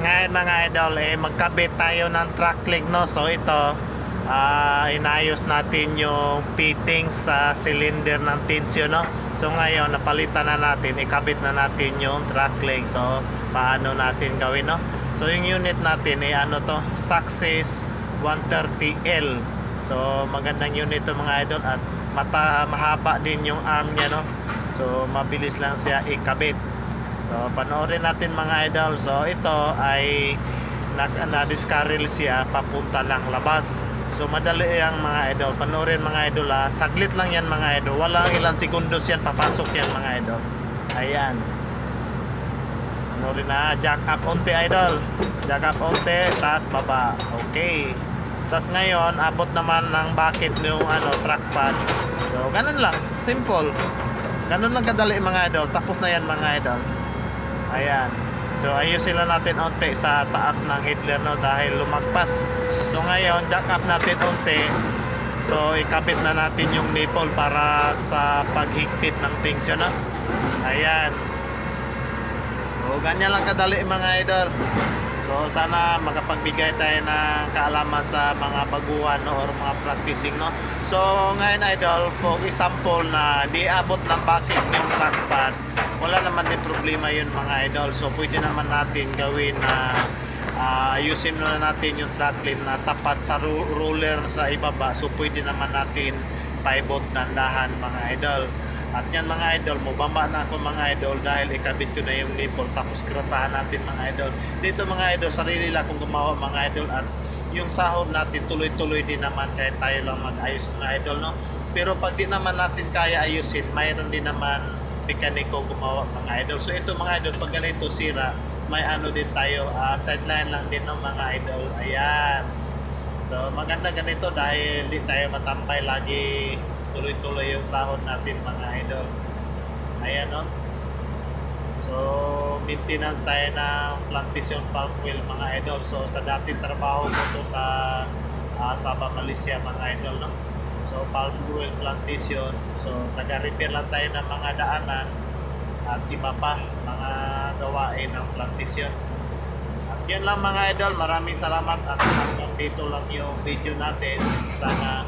Ngayon mga idol, magkabit tayo ng track link, no? So ito, inayos natin yung fitting sa cylinder ng tensyon, no? So ngayon, napalitan na natin, ikabit na natin yung track link. So paano natin gawin, no? So yung unit natin ano to, Success 130L. So magandang unit to mga idol, at mahaba din yung arm niya, no? So mabilis lang siya ikabit. So panoorin natin mga idol. So ito ay na-discarrel siya papunta lang labas. So madali yang mga idol. Panoorin mga idol, saglit lang yan mga idol. Walang ilang sekundos yan, papasok yan mga idol. Ayan. Panoorin na, jack up onte idol. Jack up onte, taas baba. Okay. Tapos ngayon, abot naman ng bucket yung trackpad. So ganun lang, simple. Ganun lang kadali mga idol. Tapos na yan mga idol. Ayan. So ayusin lang natin onte sa taas ng headler, no, dahil lumagpas. So ngayon, jack up natin onte. So ikabit na natin yung nipple para sa paghigpit ng tension, no. Ayan. So ganyan lang kadali mga idol. So sana makapagbigay tayo ng kaalaman sa mga baguhan, no, or mga practicing, no. So ngayon idol, for example na di abot ng bucket yung trackpad, wala naman din problema yun mga idol. So pwede naman natin gawin na ayusin na natin yung tracklink na tapat sa roller sa ibaba. So pwede naman natin paibot dandahan mga idol. At yan mga idol, mababa na ako mga idol dahil ikabit ko na yung nipple. Tapos krasahan natin mga idol. Dito mga idol, sarili lang akong gumawa mga idol. At yung sahod natin tuloy-tuloy din naman kahit tayo lang mag-ayos mga idol, no. Pero pag di naman natin kaya ayusin, mayroon din naman mekaniko gumawa mga idol. So ito mga idol, pag ganito sira, may din tayo, sideline lang din ng mga idol. Ayan. So maganda ganito dahil di tayo matampay lagi, tuloy-tuloy yung sahod natin mga idol. Ayan, no. So maintenance tayo ng plantation pulp wheel mga idol. So sa dating trabaho ko to sa Sabah, Malaysia mga idol, no. So pulp wheel plantation. So taga-repair lang tayo ng mga daanan at iba pa mga gawain ng plantation. At yun lang mga idol, maraming salamat at hanggang dito lang yung video natin. Sana